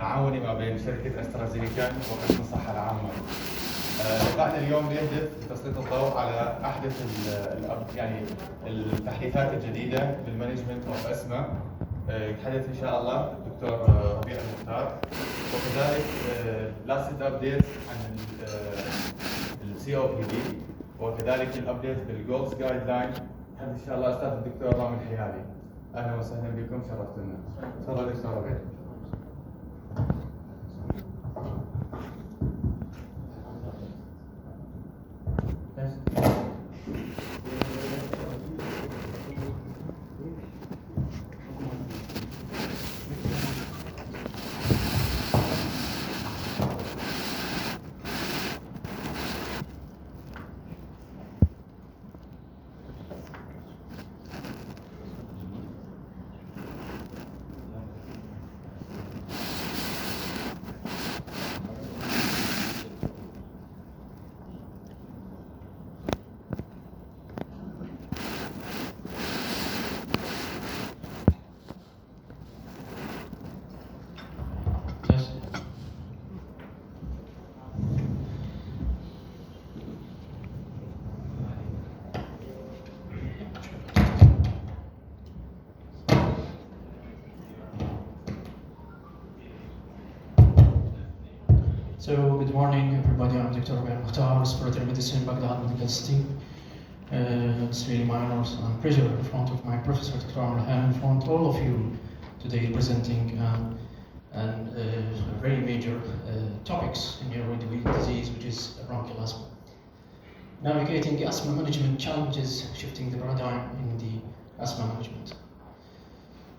تعاوني ما بين شركة أسترازينيكا وقسم الصحة العامة. لقائنا اليوم يهدف لتسليط الضوء على أحدث التحديثات الجديدة بالمانجمنت أوف أسما. يتحدث إن شاء الله الدكتور ربيع المختار، وكذلك لاست أبديت عن السي او بي دي، وكذلك الأبديت بالجولز جايد لاين. إن شاء الله أستاذ الدكتور رامي الحيالي. أهلا وسهلا بكم، شرفتنا. تفضل دكتور ربيع. So, good morning everybody, I'm Dr.Rabea'a Al Mokhtar, respiratory medicine, Baghdad Medical City. It's really my honor and pleasure in front of my professor, Dr. Amr, and in front of all of you today presenting very major topics in airway disease, which is bronchial asthma. Navigating asthma management challenges, shifting the paradigm in the asthma management.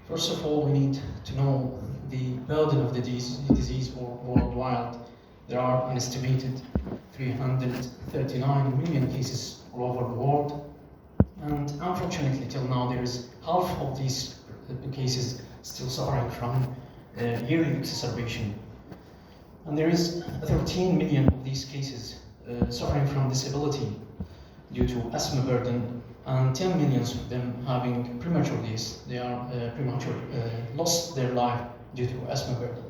First of all, we need to know the burden of the disease worldwide. There are an estimated 339 million cases all over the world, and unfortunately till now there is half of these cases still suffering from yearly exacerbation. And there is 13 million of these cases suffering from disability due to asthma burden, and 10 million of them having premature deaths. They are lost their life due to asthma burden.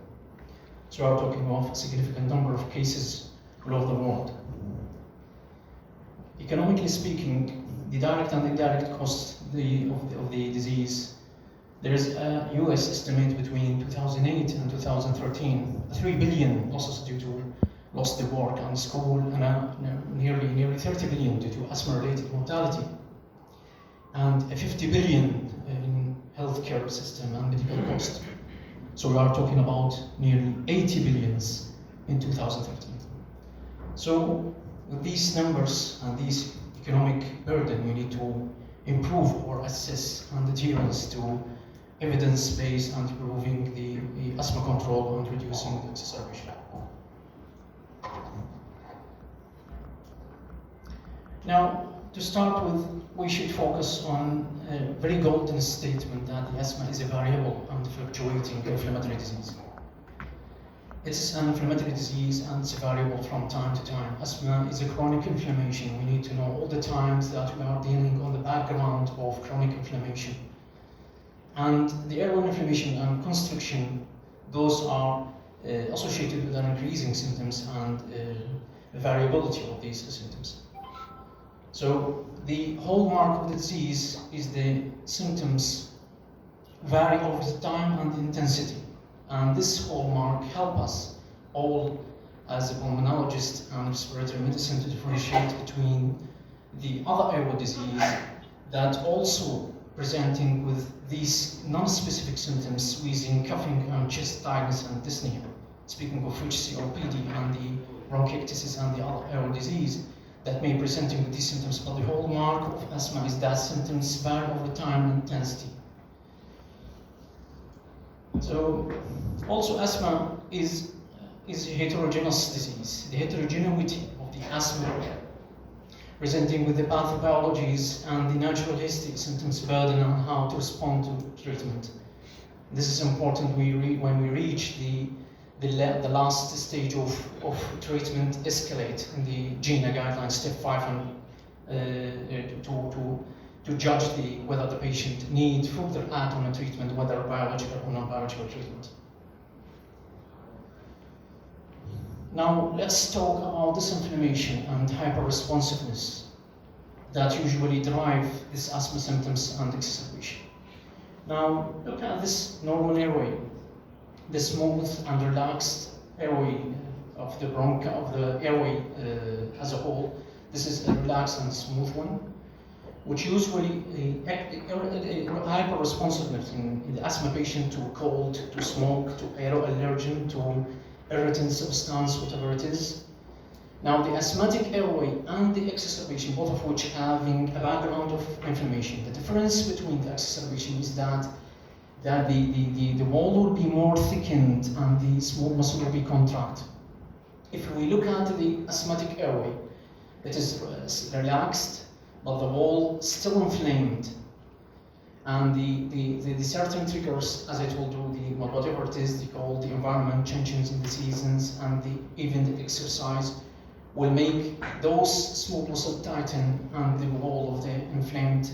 So we're talking of a significant number of cases all over the world. Economically speaking, the direct and indirect costs of the disease, there is a US estimate between 2008 and 2013, 3 billion losses due to lost the work and school, and nearly 30 billion due to asthma-related mortality, and 50 billion in healthcare system and medical cost. So we are talking about nearly 80 billions in 2013. So with these numbers and these economic burden, we need to improve or assess and adherence to evidence-based and improving the asthma control and reducing the exacerbation. Now, to start with, we should focus on a very golden statement that the asthma is a variable and fluctuating inflammatory disease. It's an inflammatory disease and it's variable from time to time. Asthma is a chronic inflammation. We need to know all the times that we are dealing on the background of chronic inflammation. And the airway inflammation and constriction, those are associated with an increasing symptoms and variability of these symptoms. So the hallmark of the disease is the symptoms vary over the time and the intensity. And this hallmark helps us all as a pulmonologist and respiratory medicine to differentiate between the other airway disease that also presenting with these non-specific symptoms, wheezing, coughing, and chest tightness and dyspnea. Speaking of which COPD and the bronchiectasis and the other airway disease that may presenting with these symptoms, but the hallmark of asthma is that symptoms vary over time and intensity. So, also asthma is a heterogeneous disease. The heterogeneity of the asthma presenting with the pathobiologies and the natural history, symptoms burden, and how to respond to treatment. This is important when we reach the last stage of treatment escalate in the GINA guidelines, step 5, and to judge whether the patient needs further add-on treatment, whether biological or non-biological treatment. Now let's talk about this inflammation and hyperresponsiveness that usually drive these asthma symptoms and exacerbation. Now look at this normal airway, the smooth and relaxed airway of the airway as a whole. This is a relaxed and smooth one, which usually hyper-responsiveness in the asthma patient to cold, to smoke, to aeroallergen, to irritant substance, whatever it is. Now the asthmatic airway and the exacerbation, both of which having a background of inflammation. The difference between the exacerbation is that the wall will be more thickened and the smooth muscle will be contracted. If we look at the asthmatic airway, it is relaxed, but the wall still inflamed. And the certain triggers, as I told you, whatever it is, the environment, changes in the seasons, and even the exercise will make those smooth muscle tighten and the wall of the inflamed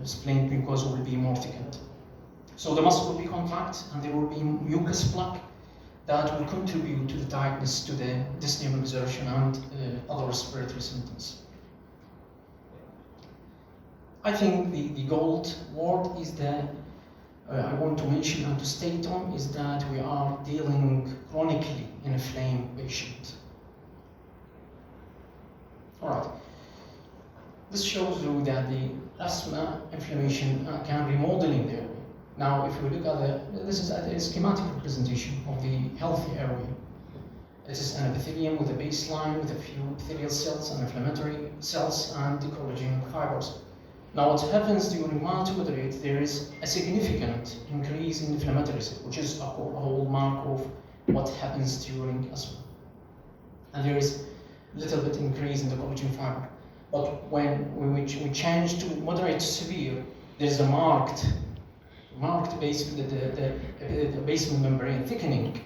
spleen mucosa will be more thickened. So the muscle will be contract and there will be mucus plaque that will contribute to the tightness, to the dyspnea exertion and other respiratory symptoms. I think the gold word is I want to mention and to state on is that we are dealing chronically inflamed patient. Alright, this shows you that the asthma inflammation can remodeling the airway. Now, if we look at this is a schematic representation of the healthy airway. This is an epithelium with a baseline with a few epithelial cells and inflammatory cells and the collagen fibers. Now, what happens during mild to moderate, there is a significant increase in inflammatory cells, which is a hallmark of what happens during asthma. And there is a little bit increase in the collagen fiber. But when we change to moderate to severe, there's a marked basement, the basement membrane thickening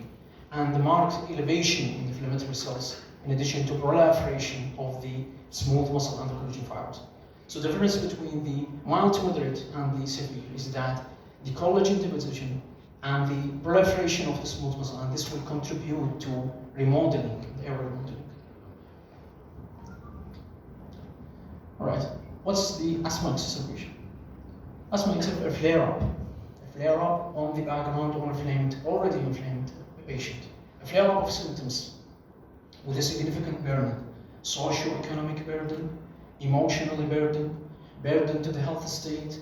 and the marked elevation in the inflammatory cells, in addition to proliferation of the smooth muscle and the collagen fibers. So the difference between the mild to moderate and the severe is that the collagen deposition and the proliferation of the smooth muscle, and this will contribute to remodeling, the airway remodeling. Alright, what's the asthma exacerbation? Asthma is a flare-up. A flare-up on the background of already inflamed patient. A flare-up of symptoms with a significant burden, socio-economic burden, emotional burden to the health state,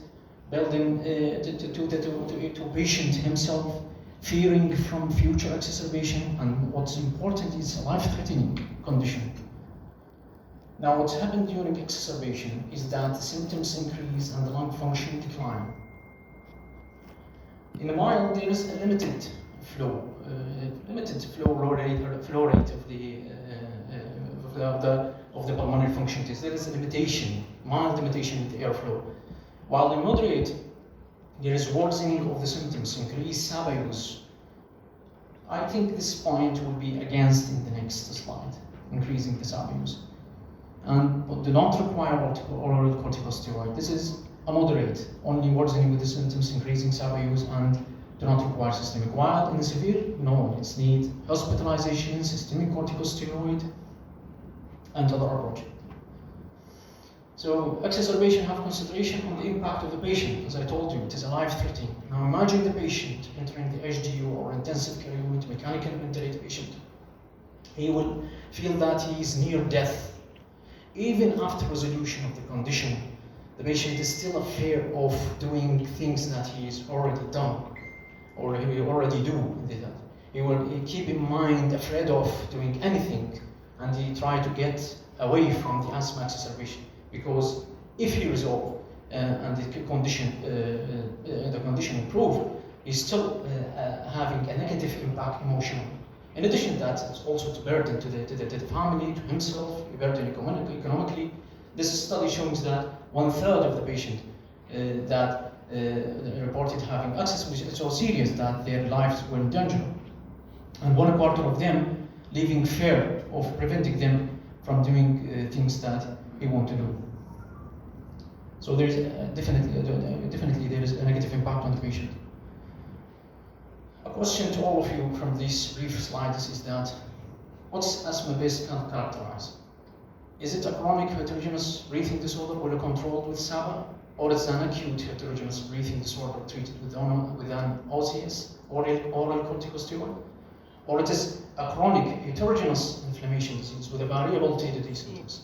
burden to patient himself, fearing from future exacerbation, and what's important is a life-threatening condition. Now, what's happened during exacerbation is that the symptoms increase and the lung function decline. In the mild, there is a limited flow rate of the pulmonary function test. There is a limitation, mild limitation in the airflow. While in moderate, there is worsening of the symptoms, increased SABA use. I think this point will be against in the next slide, increasing the SABA use. But do not require oral corticosteroid. This is a moderate, only worsening with the symptoms, increasing SABA use, and do not require systemic. While in the severe, no, it's need hospitalization, systemic corticosteroid, and other approach. So exacerbation have consideration on the impact of the patient. As I told you, it is a life-threatening. Now imagine the patient entering the HDU or intensive care unit, mechanical ventilated patient. He will feel that he is near death. Even after resolution of the condition, the patient is still afraid of doing things that he has already done, or he will already do. He will keep in mind afraid of doing anything, and he try to get away from the asthma exacerbation, because if he resolve and the condition improve, he's still having a negative impact emotionally. In addition to that, it's also to burden to the family, to himself, burden economically. This study shows that 1/3 of the patient that reported having access was so serious that their lives were in danger. And 1/4 of them living fear of preventing them from doing things that they want to do. So there is definitely there is a negative impact on the patient. A question to all of you from these brief slides is that What's asthma-based characterized? Is it a chronic heterogeneous breathing disorder or controlled with SABA? Or it's an acute heterogeneous breathing disorder treated with an OCS, oral corticosteroid? Or it is a chronic heterogeneous inflammation disease with a variable TDD symptoms?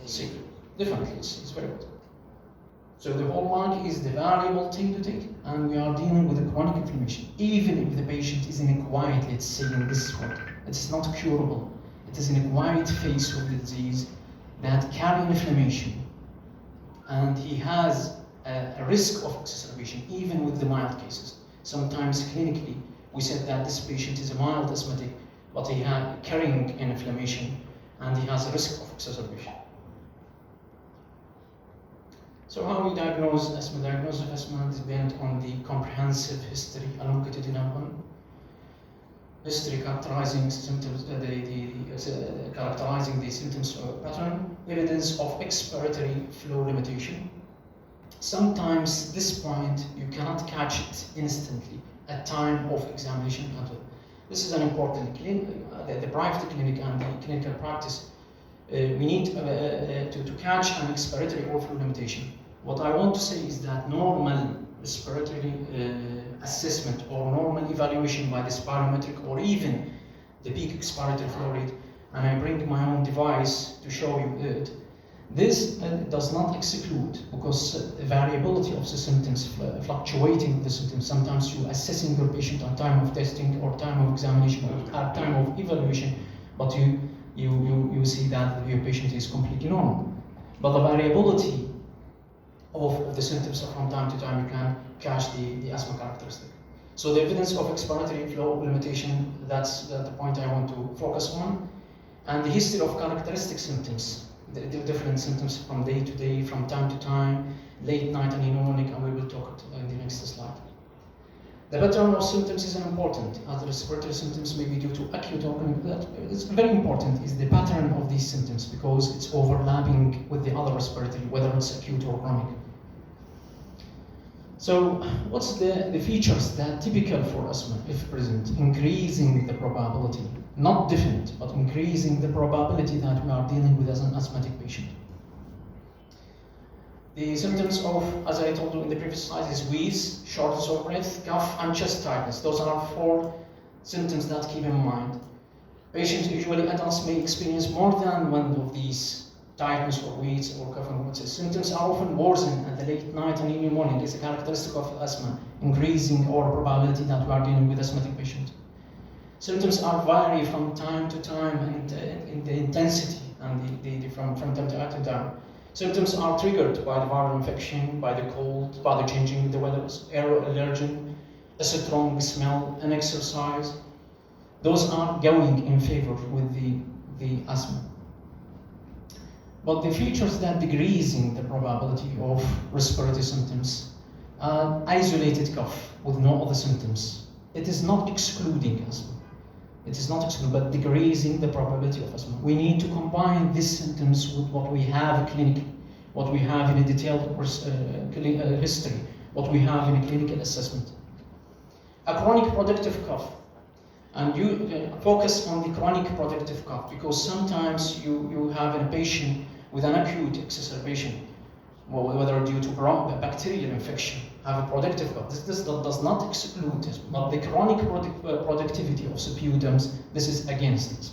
C. Definitely, it's very good. So the hallmark is the variable TDD, and we are dealing with a chronic inflammation. Even if the patient is in a quiet, let's say in this way, it is not curable. It is in a quiet phase of the disease that carry inflammation, and he has a risk of exacerbation, even with the mild cases. Sometimes clinically, we said that this patient is a mild asthmatic, but he had carrying an inflammation, and he has a risk of exacerbation. So how we diagnose asthma? Diagnosis of asthma depends on the comprehensive history, longitudinal history characterizing symptoms, characterizing the symptoms pattern, evidence of expiratory flow limitation. Sometimes this point you cannot catch it instantly at time of examination. This is an important the private clinic and the clinical practice. We need to catch an expiratory or flow limitation. What I want to say is that normal respiratory assessment or normal evaluation by the spirometric or even the peak expiratory flow rate, and I bring my own device to show you it. This does not exclude, because the variability of the symptoms, fluctuating the symptoms, sometimes you assessing your patient at time of testing or time of examination or at time of evaluation, but you see that your patient is completely normal. But the variability of the symptoms from time to time, you can catch the asthma characteristic. So the evidence of expiratory flow limitation, that's the point I want to focus on. And the history of characteristic symptoms, the different symptoms from day to day, from time to time, late night and in the morning, and we will talk in the next slide. The pattern of symptoms is important, as the respiratory symptoms may be due to acute or chronic. That it's very important is the pattern of these symptoms, because it's overlapping with the other respiratory, whether it's acute or chronic. So what's the features that are typical for asthma, if present? Increasing the probability, not definite, but increasing the probability that we are dealing with as an asthmatic patient. The symptoms of, as I told you in the previous slide, is wheeze, shortness of breath, cough, and chest tightness. Those are 4 symptoms that keep in mind. Patients, usually adults, may experience more than one of these: tightness or wheeze or cough and wheeze. Symptoms are often worsened at the late night and in the morning. It's a characteristic of asthma, increasing our probability that we are dealing with asthmatic patient. Symptoms are vary from time to time and in the intensity and from time to time. Symptoms are triggered by the viral infection, by the cold, by the changing the weather, air allergen, a strong smell, and exercise. Those are going in favor with the asthma. But the features that decreasing the probability of respiratory symptoms are isolated cough with no other symptoms. It is not excluding asthma. It is not excluding, but decreasing the probability of asthma. We need to combine these symptoms with what we have clinically, what we have in a detailed history, what we have in a clinical assessment. A chronic productive cough. And you focus on the chronic productive cough, because sometimes you have a patient with an acute exacerbation, whether due to bacterial infection, have a productive cough. This does not exclude this, but the chronic productivity of sputum, this is against this.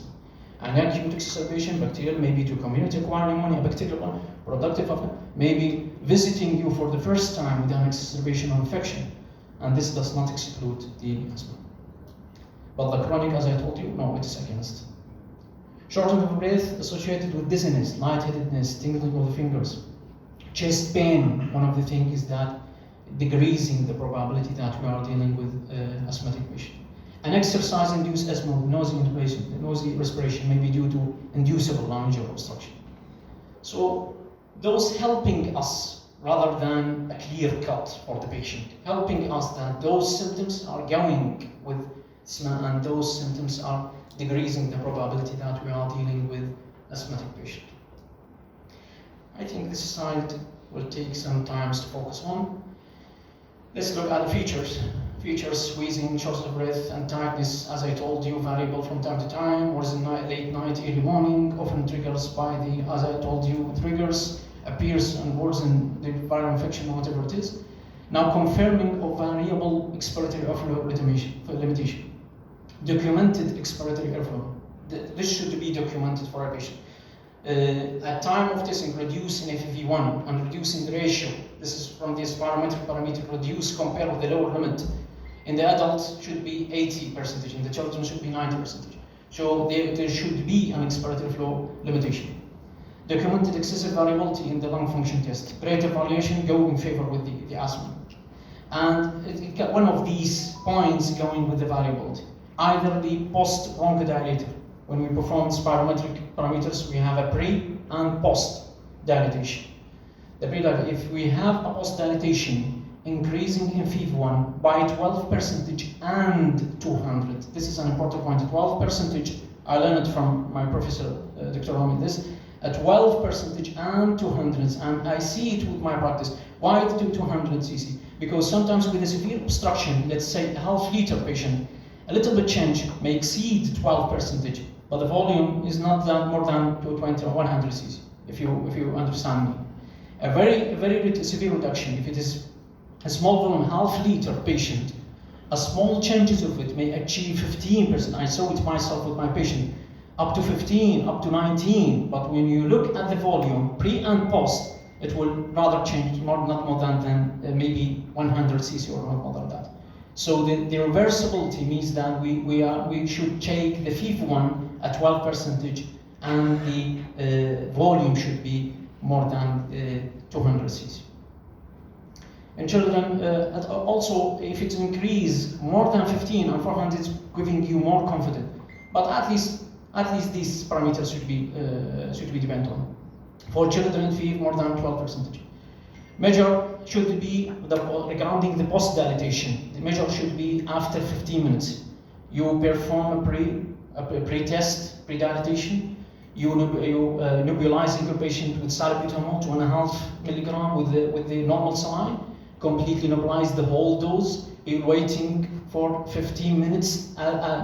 An acute exacerbation, bacterial, maybe to community acquired pneumonia, bacterial one, productive of maybe visiting you for the first time with an exacerbation or infection, and this does not exclude the asthma. But the chronic, as I told you, no, it is against. Shortness of breath associated with dizziness, lightheadedness, tingling of the fingers. Chest pain, one of the things is that decreasing the probability that we are dealing with asthmatic patient. An exercise-induced asthma, nausea respiration may be due to inducible laryngeal obstruction. So those helping us rather than a clear cut for the patient, helping us that those symptoms are going with asthma and those symptoms are decreasing the probability that we are dealing with asthmatic patient. I think this slide will take some time to focus on. Let's look at the features. features wheezing, shortness of breath, and tiredness, as I told you, variable from time to time, or is it late night, early morning, often triggers by the, as I told you, triggers, appears and worsen the viral infection, whatever it is. Now, confirming of variable expiratory airflow limitation. Documented expiratory airflow. This should be documented for a patient. At time of testing, reduce in FEV1 and reducing the ratio. This is from this spirometric parameter, reduce compared with the lower limit. In the adults should be 80%, in the children should be 90%. So there should be an expiratory flow limitation. Documented excessive variability in the lung function test. Great evaluation go in favor with the asthma. And it got one of these points going with the variability. Either the post-bronchodilator. When we perform spirometric parameters, we have a pre and post dilatation. If we have a post dilatation increasing in FEV1 by 12% and 200, this is an important point. 12%, I learned from my professor, Dr. Rami, this, at 12% and 200, and I see it with my practice. Why do 200 cc? Because sometimes with a severe obstruction, let's say a half liter patient, a little bit change may exceed 12%, but the volume is not that more than 220 or 100 cc, if you understand me. A very severe reduction, if it is a small volume, half liter patient, a small changes of it may achieve 15%. I saw it myself with my patient, up to 15, up to 19. But when you look at the volume, pre and post, it will rather change, not more than maybe 100 cc or more than that. So the reversibility means that we should take the FEV1 at 12%, and the volume should be more than 200 cc. In children, also if it increase more than 15 and 400, it's giving you more confidence. But at least these parameters should be dependent on. For children, FEV more than 12%. Measure should be regarding the post dilatation. The measure should be after 15 minutes. You perform a pre-test, pre-dilatation. You nebulizing your patient with salbutamol 2.5 milligram with the normal saline. Completely nebulize the whole dose. You're waiting for 15 minutes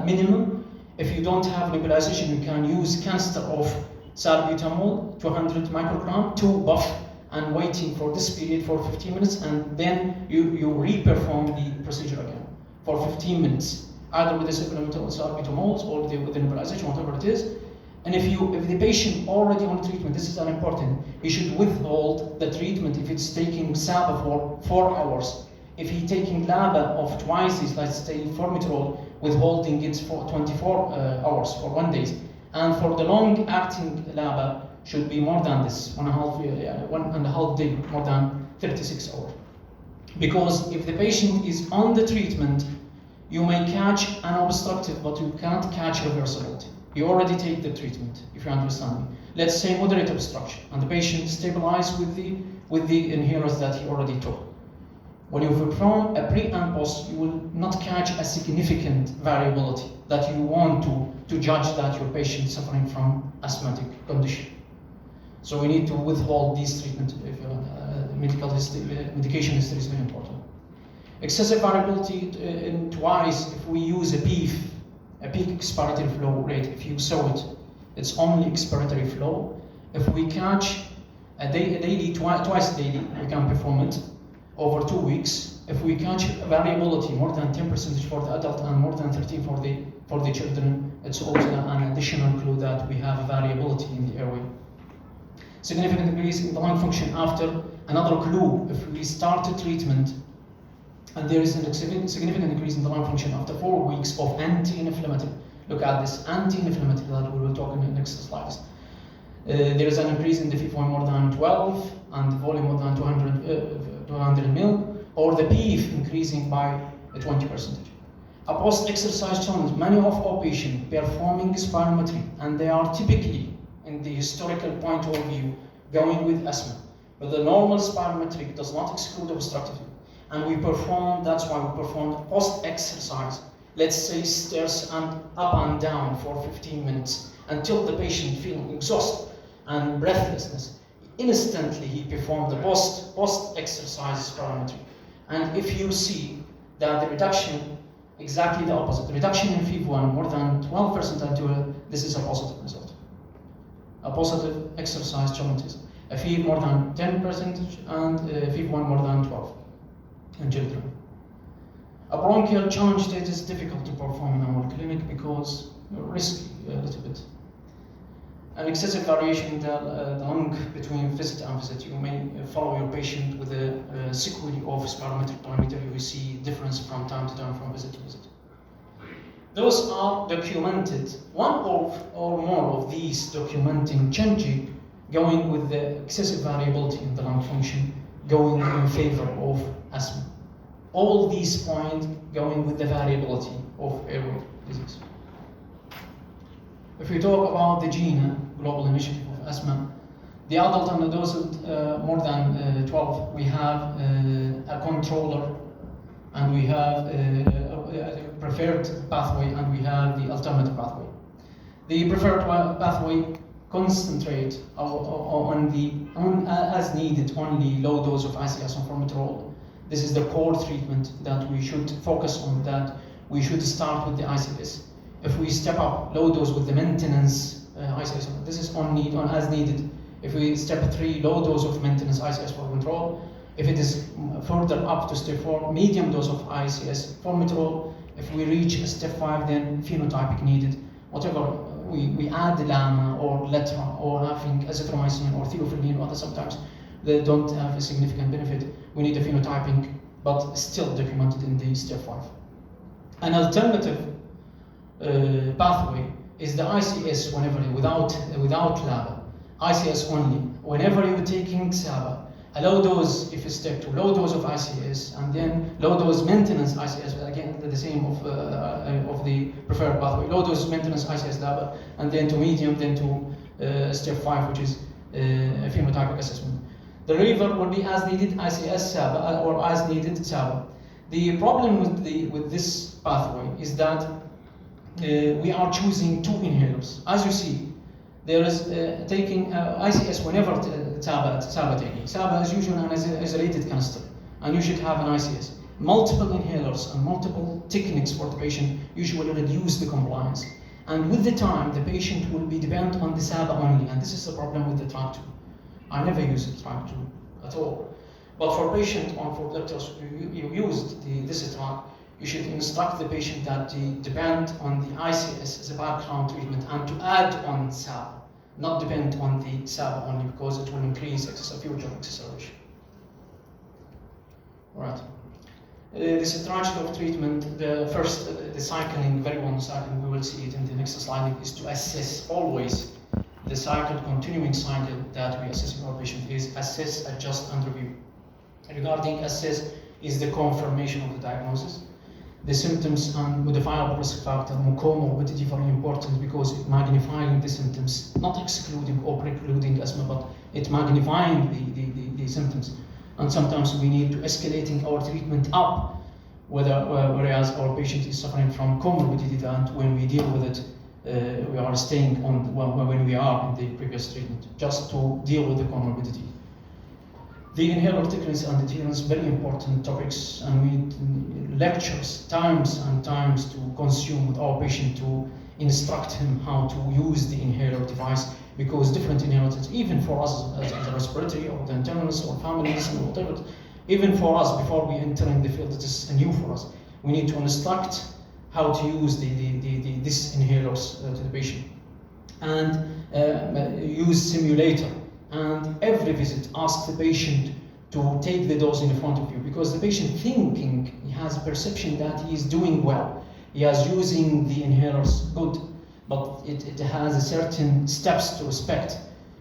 minimum. If you don't have nebulization, you can use canister of salbutamol 200 microgram to buff, and waiting for this period for 15 minutes, and then you re-perform the procedure again for 15 minutes, either with the supplemental salbutamol or with the nebulization, whatever it is. And if the patient already on treatment, this is an important, he should withhold the treatment if it's taking SABA for 4 hours. If he's taking LABA of twice, let's say formoterol, withholding it for 24 hours for 1 day. And for the long-acting LABA, should be more than this, 1.5 day, more than 36 hours. Because if the patient is on the treatment, you may catch an obstructive, but you can't catch reversibility. You already take the treatment, if you understand me. Let's say moderate obstruction, and the patient stabilized with the inhalers that he already took. When you perform a pre and post, you will not catch a significant variability that you want to judge that your patient is suffering from asthmatic condition. So we need to withhold these treatment if medication history is very important. Excessive variability in twice, if we use a PEEF, a peak expiratory flow rate, if you saw it, it's only expiratory flow. If we catch twice daily, we can perform it over 2 weeks. If we catch variability more than 10% for the adult and more than 13% for the children, it's also an additional clue that we have variability in the airway. Significant increase in the lung function after, another clue, if we start a treatment and there is a significant increase in the lung function after 4 weeks of anti-inflammatory. Look at this anti-inflammatory that we will talk in the next slides. There is an increase in the FEV1 more than 12 and the volume more than 200 ml, or the PEEF increasing by 20%. A post-exercise challenge, many of our patients performing spirometry, and they are typically, in the historical point of view, going with asthma. But the normal spirometric does not exclude obstructive. And that's why we perform post-exercise, let's say stairs and up and down for 15 minutes until the patient feeling exhausted and breathlessness. Instantly he performed the post-exercise spirometry. And if you see that the reduction, exactly the opposite. The reduction in FEV1 more than 12% alveolar, this is a positive result. A positive exercise traumatism. A FEV more than 10% and FEV1 more than 12 in children. A bronchial challenge state is difficult to perform in our clinic because risky a little bit. An excessive variation in the lung between visit and visit. You may follow your patient with a sequelae of spirometric parameter. You will see difference from time to time, from visit to visit. Those are documented. One or more of these documenting changing, going with the excessive variability in the lung function, going in favor of asthma. All these points going with the variability of airway disease. If we talk about the GINA, Global Initiative of Asthma, the adult and adolescent more than 12, we have a controller, and we have a preferred pathway, and we have the alternative pathway. The preferred pathway concentrate on as needed only low dose of ICS and formoterol. This is the core treatment that we should focus on, that we should start with the ICS. If we step up low dose with the maintenance ICS, this is on as needed. If we step 3, low dose of maintenance ICS for control. If it is further up to step 4, medium dose of ICS formoterol. If we reach step 5, then phenotypic needed. Whatever we add the LAMA or LETRA or having azithromycin or theophylline, or other sometimes they don't have a significant benefit. We need a phenotyping, but still documented in the step 5. An alternative pathway is the ICS without LABA. ICS only. Whenever you're taking SABA, a low dose if it's step 2, low dose of ICS, and then low dose maintenance ICS, again the same of the preferred pathway. Low dose maintenance ICS LABA, and then to medium, then to step 5, which is a phenotypic assessment. The river will be as needed ICS SABA or as needed SABA. The problem with this pathway is that we are choosing 2 inhalers. As you see, there is taking ICS whenever SABA taking. SABA is usually an isolated canister, and you should have an ICS. Multiple inhalers and multiple techniques for the patient usually reduce the compliance. And with the time, the patient will be dependent on the SABA only, and this is the problem with the track 2. I never use the track 2 at all. But for patient or for doctors you used this track, you should instruct the patient that they depend on the ICS as a background treatment and to add on SABA, not depend on the SABA only, because it will increase future acceleration. All right. The strategy of treatment, the cycling, very one cycling, we will see it in the next slide, is to assess always the cycle, continuing cycle that we assess in our patient is assess, adjust, and review. Regarding assess is the confirmation of the diagnosis. The symptoms and modifiable risk factor, comorbidity, very important because it magnifying the symptoms, not excluding or precluding asthma, but it magnifying the symptoms. And sometimes we need to escalating our treatment up, whereas our patient is suffering from comorbidity, and when we deal with it, we are staying on when we are in the previous treatment, just to deal with the comorbidity. The inhaler techniques and adherence, very important topics, and we need lectures, times and times to consume with our patient to instruct him how to use the inhaler device, because different inhalers, even for us as a respiratory or the internals or families and whatever, even for us before we enter in the field, it is new for us. We need to instruct how to use these inhalers to the patient, and use simulator. And every visit, ask the patient to take the dose in front of you, because the patient thinking, he has a perception that he is doing well. He is using the inhalers good, but it has a certain steps to respect,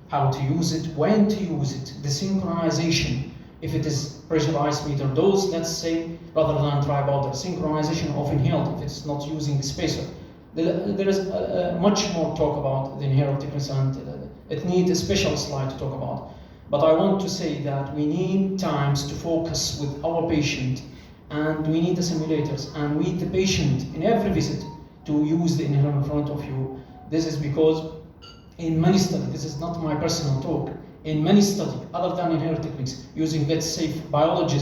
how to use it, when to use it, the synchronization. If it is pressurized meter dose, let's say, rather than dry powder, synchronization of inhaled, if it's not using the spacer. There is much more talk about the inhaler techniques, and it needs a special slide to talk about. But I want to say that we need times to focus with our patient, and we need the simulators, and we need the patient in every visit to use the inhaler in front of you. This is because in many studies, this is not my personal talk, in many studies, other than inhaler techniques, using, let's say, biology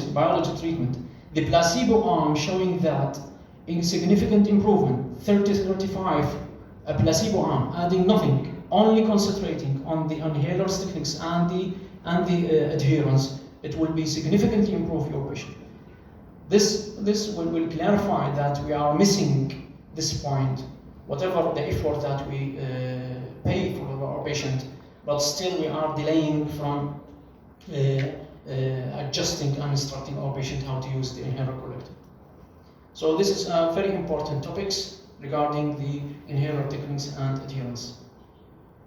treatment, The placebo arm showing that insignificant improvement, 30-35, a placebo arm, adding nothing, only concentrating on the inhaler techniques and the adherence, it will be significantly improve your patient. This will clarify that we are missing this point, whatever the effort that we pay for our patient, but still we are delaying from adjusting and instructing our patient how to use the inhaler correctly. So this is very important topics regarding the inhaler techniques and adherence.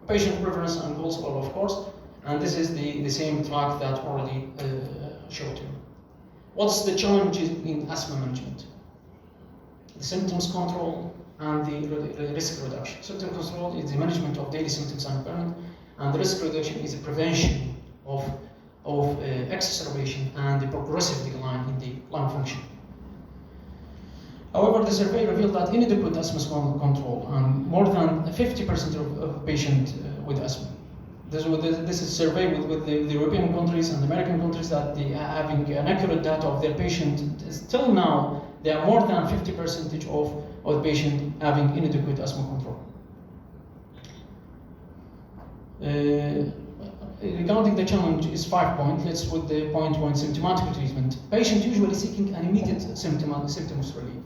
Patient preference and goals, of course, and this is the same track that already showed you. What's the challenges in asthma management? The symptoms control and the risk reduction. Symptom control is the management of daily symptoms and impairment, and the risk reduction is the prevention of exacerbation and the progressive decline in the lung function. However, the survey revealed that inadequate asthma control and more than 50% of patients with asthma. This is a survey with the European countries and American countries that they are having an accurate data of their patient. Till now, there are more than 50% of the patient having inadequate asthma control. Regarding the challenge is 5 points. Let's put the point 1, symptomatic treatment. Patient usually seeking an immediate symptoms relief.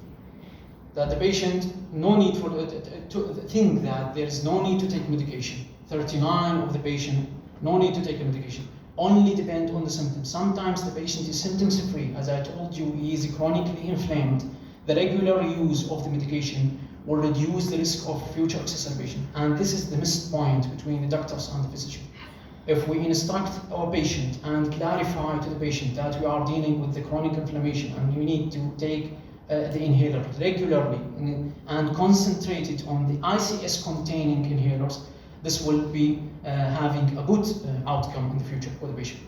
That the patient no need for to think that there is no need to take medication. 39 of the patient no need to take a medication. Only depend on the symptoms. Sometimes the patient is symptoms free. As I told you, he is chronically inflamed. The regular use of the medication will reduce the risk of future exacerbation. And this is the missed point between the doctors and the physician. If we instruct our patient and clarify to the patient that we are dealing with the chronic inflammation and you need to take the inhaler regularly and concentrate it on the ICS containing inhalers, this will be having a good outcome in the future for the patient.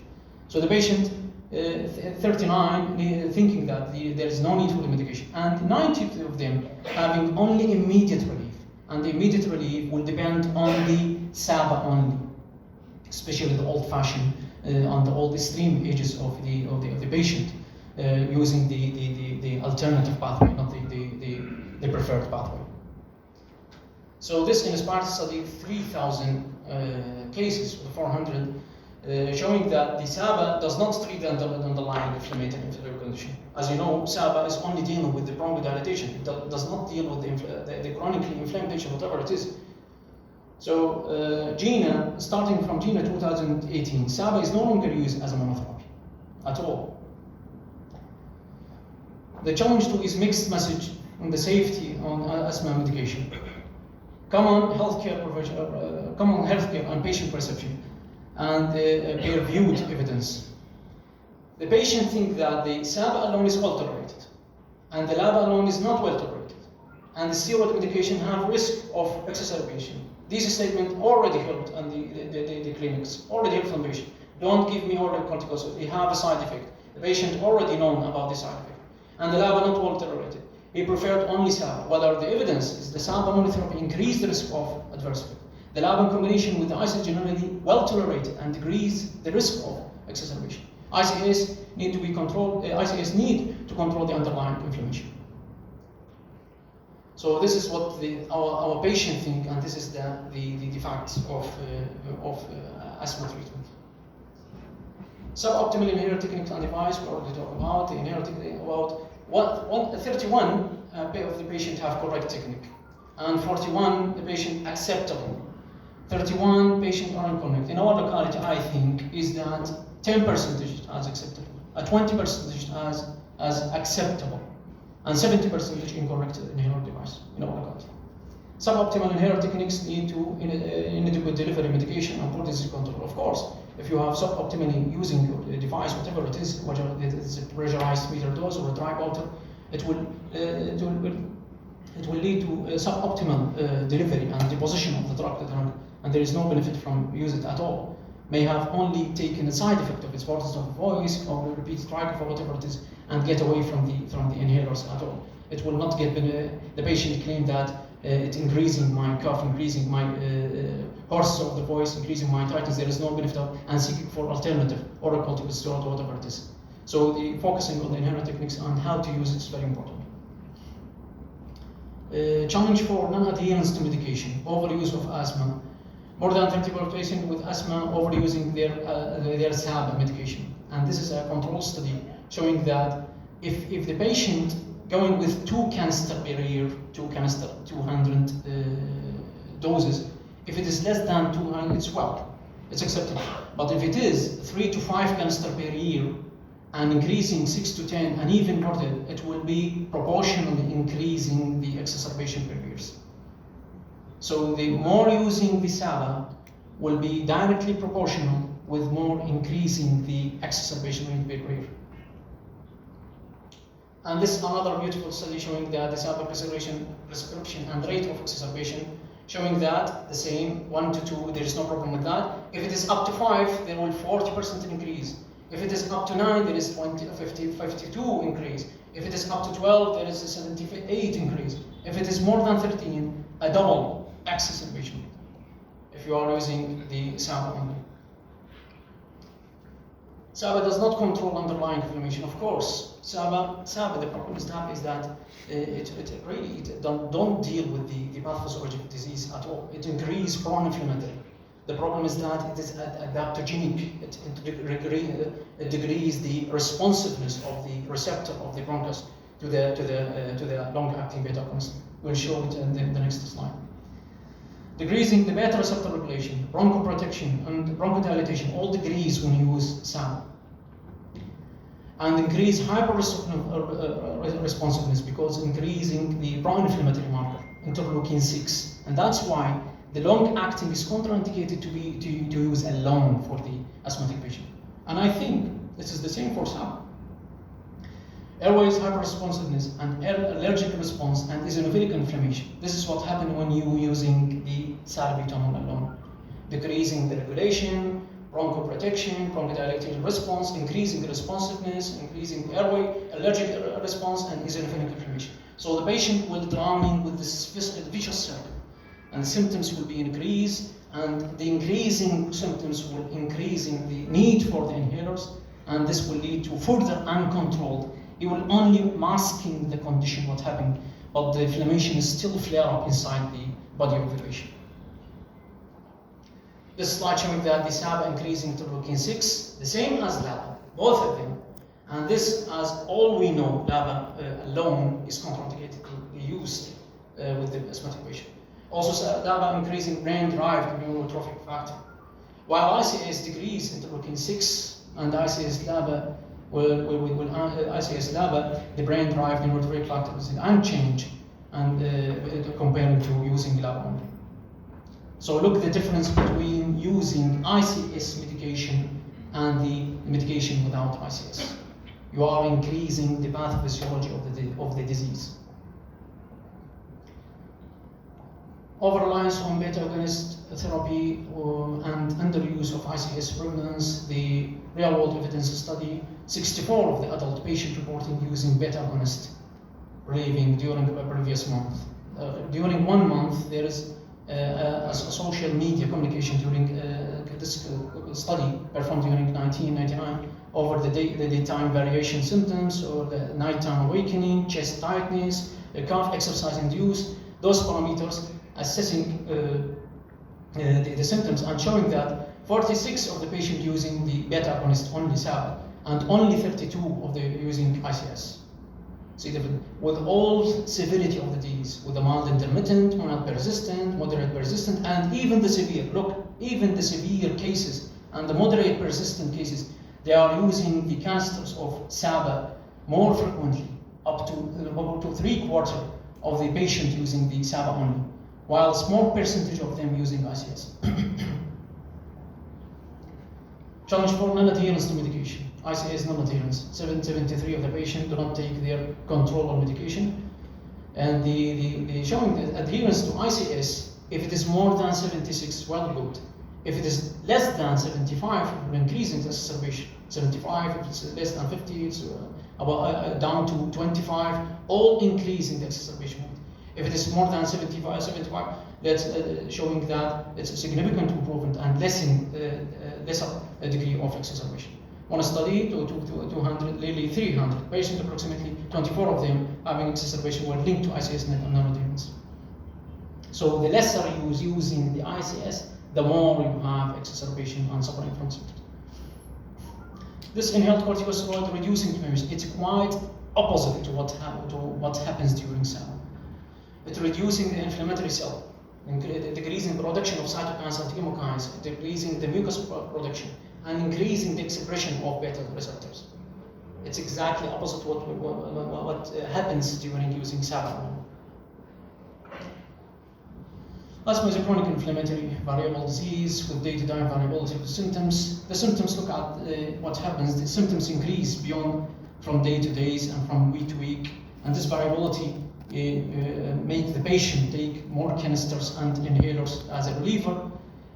So the patient 39 thinking that there is no need for the medication, and 90 of them having only immediate relief, and the immediate relief will depend on the SABA only, especially the old-fashioned on the old extreme ages of the patient using the alternative pathway, not the preferred pathway. So this inspired study 3,000 cases with 400 showing that the SABA does not treat the underlying inflammatory condition. As you know, SABA is only dealing with the bronchodilation. It does not deal with the chronically inflamed patient, whatever it is. So GINA, starting from GINA 2018, SABA is no longer used as a monotherapy at all. The challenge too is mixed message on the safety on asthma medication. Common healthcare and patient perception, and peer-reviewed evidence. The patient thinks that the SABA alone is well tolerated, and the LABA alone is not well tolerated, and the steroid medication have risk of exacerbation. These statements already helped on the clinics, already helped on the patient. Don't give me oral corticosteroids, they have a side effect. The patient already known about the side effect. And the LABA not well tolerated. He preferred only SABA. Whether the evidence is the SABA monotherapy increased the risk of adverse effect. The LABA in combination with the ICS generally well tolerated and decrease the risk of exacerbation. ICS need to be controlled. ICS need to control the underlying inflammation. So this is what our patient think, and this is the facts of asthma treatment. Suboptimal inhaler technique and device, we already talked about the inhaler technique. About 31 of the patient have correct technique, and 41 the patient acceptable. 31 patient are incorrect. In our locality, I think is that 10% as acceptable, 20% as acceptable, and 70% incorrect inhaler device in our locality. Suboptimal inhaler techniques need to inadequate delivery medication and poor disease control. Of course, if you have suboptimally using your device, whatever it is, whether it is a pressurized meter dose or a dry water, it will lead to suboptimal delivery and deposition of the drug, and there is no benefit from using it at all. May have only taken a side effect of its shortness of voice or repeated trial or whatever it is, and get away from the inhalers at all. It will not get the patient claim that it's increasing my cough, increasing my hoarseness of the voice, increasing my tightness. There is no benefit of, and seeking for alternative oral corticosteroid or whatever it is. So the focusing on the inherent techniques and how to use it is very important. Challenge for non-adherence to medication, overuse of asthma. More than 30% patients with asthma overusing their SAB medication. And this is a control study showing that if the patient going with 2 canister per year, 200 doses, if it is less than 200, it's well, it's acceptable. But if it is 3 to 5 canister per year and increasing 6 to 10 and even more, it will be proportionally increasing the exacerbation per years. So the more using the SABA will be directly proportional with more increasing the exacerbation rate per year. And this is another beautiful study showing that the SABA prescription and rate of exacerbation, showing that the same 1 to 2, there is no problem with that. If it is up to 5, there will 40% increase. If it is up to 9, there is 52 increase. If it is up to 12, there is a 78 increase. If it is more than 13, a double exacerbation if you are using the SABA only. SABA does not control underlying inflammation, of course. SABA, the problem with SABA is that it really don't deal with the pathophysiology of disease at all. It increases pro-inflammatory. The problem is that it is adaptogenic. It decreases the responsiveness of the receptor of the bronchus to the long-acting beta agonist. We'll show it in the next slide. Decreasing the beta receptor regulation, bronchoprotection, and bronchodilation all decrease when you use SABA. And increase hyper-responsiveness because increasing the pro-inflammatory marker, interleukin 6. And that's why the long-acting is contraindicated to use alone for the asthmatic patient. And I think this is the same for SABA. Airways hyperresponsiveness and allergic response and eosinophilic inflammation. This is what happens when you using the salbutamol alone. Decreasing the regulation, bronchoprotection, bronchodilation response, increasing responsiveness, increasing airway, allergic response, and eosinophilic inflammation. So the patient will drown with this vicious circle, and symptoms will be increased, and the increasing symptoms will increasing the need for the inhalers, and this will lead to further uncontrolled. It will only masking the condition what happened, but the inflammation is still flare up inside the body of the patient. This slide showing that the SABA increasing interleukin 6, the same as LABA, both of them. And this, as all we know, LABA alone is contraindicated to be used with the asthmatic patient. Also, LABA increasing brain-derived immunotrophic factor. While ICS decrease interleukin 6 and ICS LABA, ICS LABA, the brain-derived immunotrophic factor is unchanged and compared to using LABA only. So look at the difference between using ICS medication and the medication without ICS. You are increasing the pathophysiology of the disease. Over-reliance on beta-agonist therapy and underuse of ICS prevalence, the real-world evidence study, 64 of the adult patients reporting using beta-agonist raving during the previous month. During 1 month, there is a social media communication during this study performed during 1999 over the daytime variation symptoms or the nighttime awakening, chest tightness, cough, exercise induced, those parameters assessing the symptoms and showing that 46 of the patients using the beta agonist only SABA and only 32 of the using ICS. See, with all severity of the disease, with the mild intermittent, mild persistent, moderate persistent, and even the severe. Look, even the severe cases and the moderate persistent cases, they are using the canisters of SABA more frequently, up to 3/4 of the patient using the SABA only, while a small percentage of them using ICS. Challenge for non-adherence to medication. ICS non-adherence. 73 of the patients do not take their control on medication. And the showing the adherence to ICS, if it is more than 76, well good. If it is less than 75, it will increase in exacerbation. 75, if it's less than 50, it's down to 25, all increase in the exacerbation. If it is more than 75, that's showing that it's a significant improvement and lesser degree of exacerbation. One study to 200, nearly 300 patients, approximately 24 of them having exacerbation were linked to ICS nanodemons. So the lesser you use using the ICS, the more you have exacerbation and suffering from symptoms. This inhaled corticosteroid reducing inflammation, it's quite opposite to what happens during SABA. It's reducing the inflammatory cell, decreasing production of cytokines and chemokines, decreasing the mucus production, and increasing the expression of beta receptors. It's exactly opposite what happens during using SABA. Asthma is a chronic inflammatory variable disease with day-to-day variability of the symptoms. The symptoms, look at what happens. The symptoms increase from day to day and from week to week, and this variability make the patient take more canisters and inhalers as a reliever.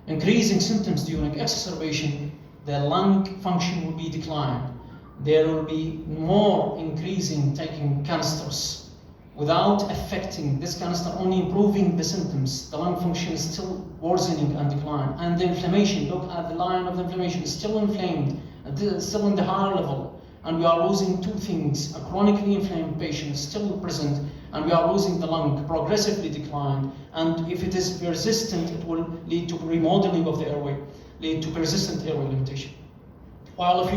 Increasing symptoms during exacerbation, the lung function will be declined. There will be more increasing taking canisters without affecting this canister, only improving the symptoms. The lung function is still worsening and decline. And the inflammation, look at the line of the inflammation, is still inflamed, still in the higher level. And we are losing two things. A chronically inflamed patient is still present, and we are losing the lung, progressively declined. And if it is persistent, it will lead to remodeling of the airway, lead to persistent airway limitation. While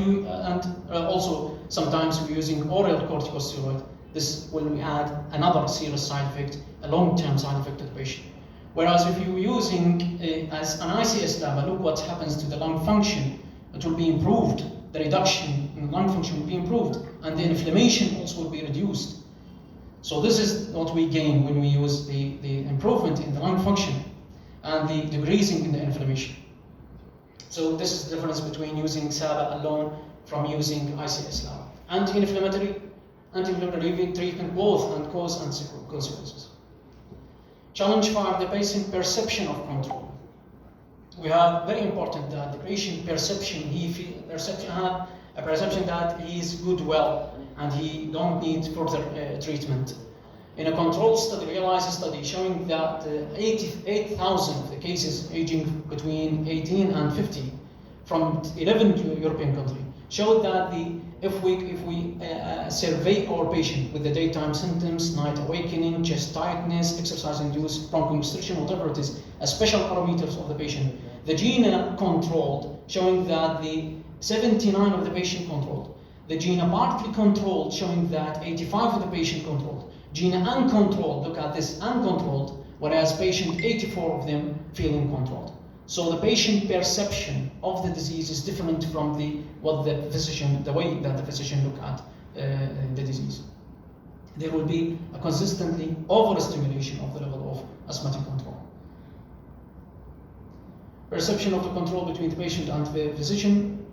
also sometimes we're using oral corticosteroid, this will add another serious side effect, a long-term side effect to the patient. Whereas if you're using as an ICS level, look what happens to the lung function. It will be improved. The reduction in lung function will be improved, and the inflammation also will be reduced. So this is what we gain when we use the improvement in the lung function and the decreasing in the inflammation. So this is the difference between using SABA alone from using ICS level. Anti-inflammatory treatment both and cause and consequences. Challenge 5, the patient perception of control. We have very important that the patient perception, have a perception that he is good well and he don't need further treatment. In a controlled study, realized study showing that 88,000 of the cases aging between 18 and 50 from 11 European countries showed that if we survey our patient with the daytime symptoms, night awakening, chest tightness, exercise-induced bronchoconstriction, whatever it is, special parameters of the patient, the GINA controlled, showing that the 79 of the patient controlled, the GINA partly controlled, showing that 85 of the patient controlled, GINA uncontrolled, look at this, uncontrolled, whereas patient 84 of them feeling controlled. So the patient perception of the disease is different from the way that the physician look at the disease. There will be a consistently overstimulation of the level of asthmatic control. Perception of the control between the patient and the physician.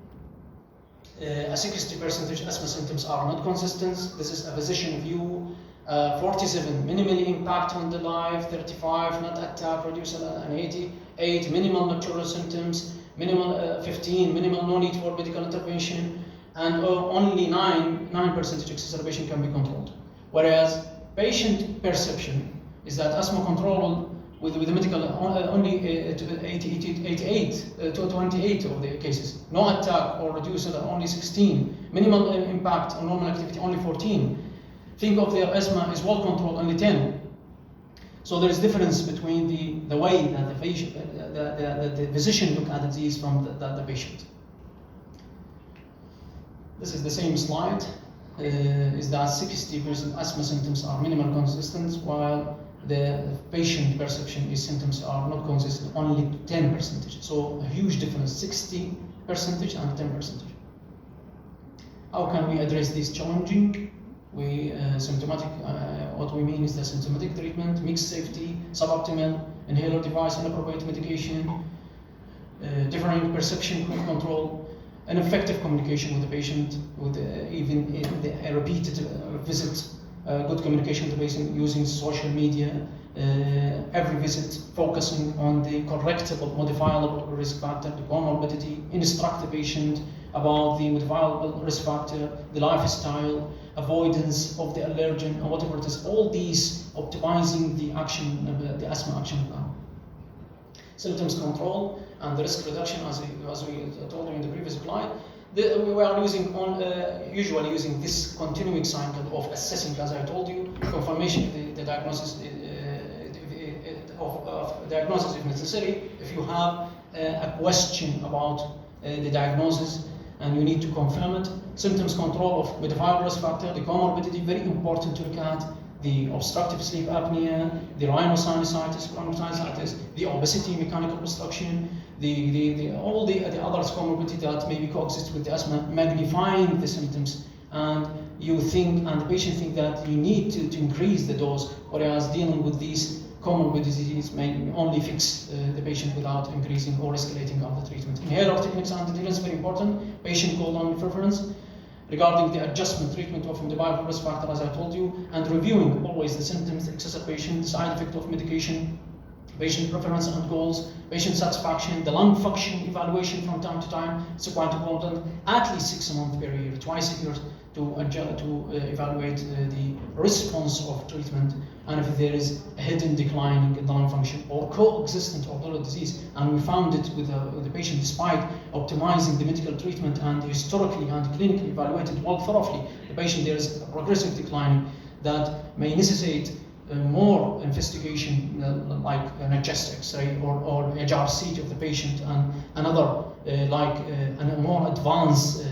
A 60% asthma symptoms are not consistent. This is a physician view. 47, minimally impact on the life. 35, not attack, reduce and 88, minimal nocturnal symptoms. 15, minimal no need for medical intervention. And only 9% exacerbation can be controlled. Whereas patient perception is that asthma control with the medical only 88 to 28 of the cases. No attack or reduced only 16. Minimal impact on normal activity only 14. Think of their asthma is well controlled only 10. So there is difference between the way that the patient, the physician look at the disease from the patient. This is the same slide. Is that 60% asthma symptoms are minimal consistent, while the patient perception is symptoms are not consistent, only 10%. So a huge difference, 60% and 10%. How can we address this challenging? What we mean is the symptomatic treatment, mixed safety, suboptimal inhaler device, inappropriate medication, differing perception control, and effective communication with the patient, with even a repeated visit, good communication with the patient using social media, every visit focusing on the correctable, modifiable risk factor, the comorbidity, instruct the patient about the modifiable risk factor, the lifestyle, avoidance of the allergen, or whatever it is, all these optimizing the action, the asthma action plan. Symptoms control and the risk reduction, as we told you in the previous slide, We are usually using this continuing cycle of assessing, as I told you, confirmation of the diagnosis of diagnosis if necessary. If you have a question about the diagnosis and you need to confirm it, symptoms control of modifiable risk factor, the comorbidity, very important to look at, the obstructive sleep apnea, the rhinosinusitis, bronchitis, the obesity, mechanical obstruction, all the other comorbidity that maybe coexist with the asthma, magnifying the symptoms, and you think, and the patient think that you need to increase the dose, whereas dealing with these comorbidities may only fix the patient without increasing or escalating of the treatment. Inhaler techniques and adherence, very important. Patient call-on preference. Regarding the adjustment treatment of the modifiable risk factor, as I told you, and reviewing always the symptoms, the exacerbation, the side effect of medication, patient preference and goals, patient satisfaction, the lung function evaluation from time to time. It's quite important. At least 6 months per year, twice a year, to evaluate the response of treatment, and if there is a hidden decline in the lung function or coexistent ocular disease, and we found it with the patient despite optimizing the medical treatment and historically and clinically evaluated well thoroughly, the patient there is a progressive decline that may necessitate more investigation, like an chest X-ray or a HRCT of the patient, and another a more advanced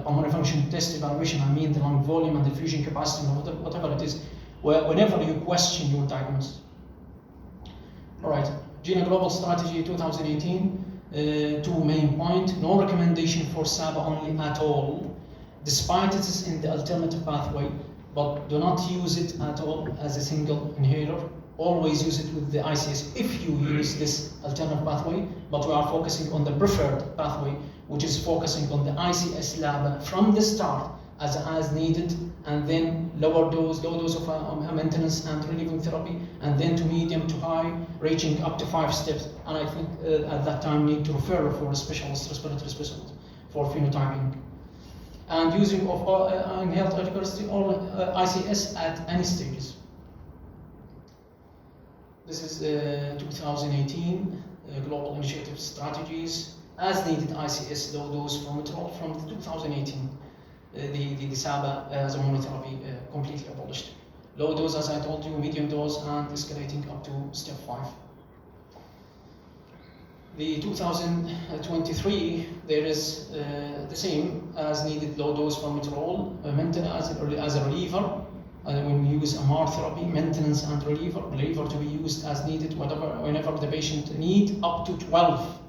pulmonary function test evaluation. I mean the lung volume and the diffusion capacity, or whatever it is, whenever you question your diagnosis. All right, GINA Global Strategy 2018, 2 main points. No recommendation for SABA only at all, despite it is in the alternative pathway, but do not use it at all as a single inhaler. Always use it with the ICS if you use this alternative pathway, but we are focusing on the preferred pathway, which is focusing on the ICS LABA from the start as needed, and then low dose of maintenance and relieving therapy, and then to medium to high, reaching up to 5 steps. And I think at that time need to refer for a specialist, respiratory specialist, for phenotyping. And using of inhaled electricity or ICS at any stages. This is 2018 Global Initiative Strategies. As needed ICS low dose formoterol from 2018. The SABA as a monotherapy completely abolished. Low dose, as I told you, medium dose, and escalating up to step 5. The 2023, there is the same as needed low dose formoterol, maintenance as a reliever. When we use MR therapy, maintenance and reliever to be used as needed, whenever the patient need, up to 12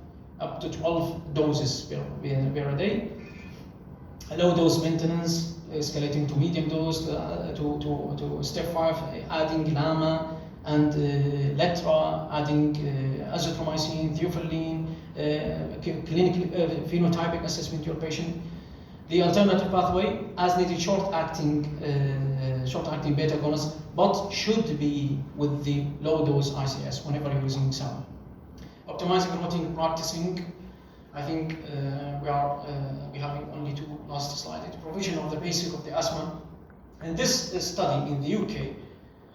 doses per day. Low dose maintenance, escalating to medium dose, to step 5, adding LAMA and Letra, adding azithromycin, theophylline, clinical phenotypic assessment to your patient. The alternative pathway, as needed, short-acting beta agonist, but should be with the low-dose ICS whenever you're using SABA. Optimizing routine practicing, I think we having only 2 last slides. The provision of the basic of the asthma. In this study in the UK,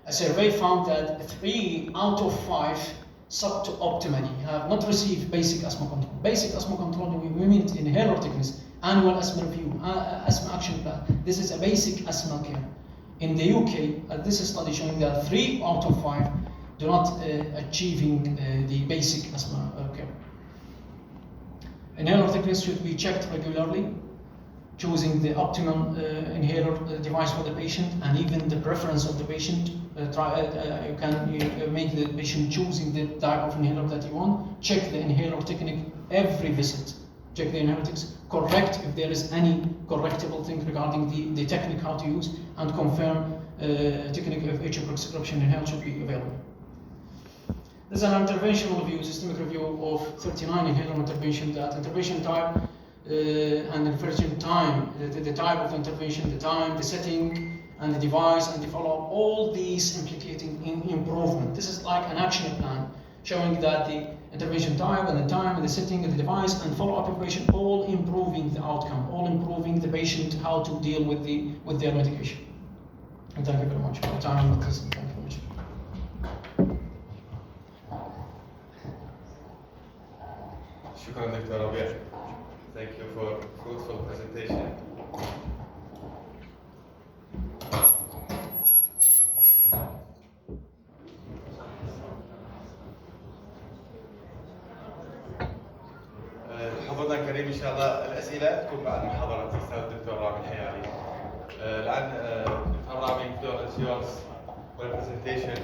a survey found that 3 out of 5 suboptimally have not received basic asthma control. Basic asthma control, we mean inhaler techniques, annual asthma review, asthma action plan. This is a basic asthma care. In the UK, this is study showing that 3 out of 5 do not achieving the basic asthma care. Inhaler thickness should be checked regularly, choosing the optimum inhaler device for the patient, and even the preference of the patient. You can make the patient choosing the type of inhaler that you want. Check the inhaler technique every visit. Check the inhaler techniques, correct if there is any correctable thing regarding the technique how to use, and confirm technique of each prescription inhaler should be available. This is an interventional review, systemic review of 39 inhaler intervention, that intervention type and intervention time, the type of intervention, the time, the setting, and the device, and the follow-up, all these implicating in improvement. This is like an action plan, showing that the intervention type and the time and the setting and the device and follow-up information, all improving the outcome, all improving the patient how to deal with their medication. And thank you very much for your time and attention. Thank you very much. شكرا دكتور ربيع. Thank you for fruitful presentation. حضورنا الكريم ان شاء الله الاسئله تكون بعد محاضره الاستاذ الدكتور رامي الحياري. الان دكتور رامي, the floor is yours for the presentation.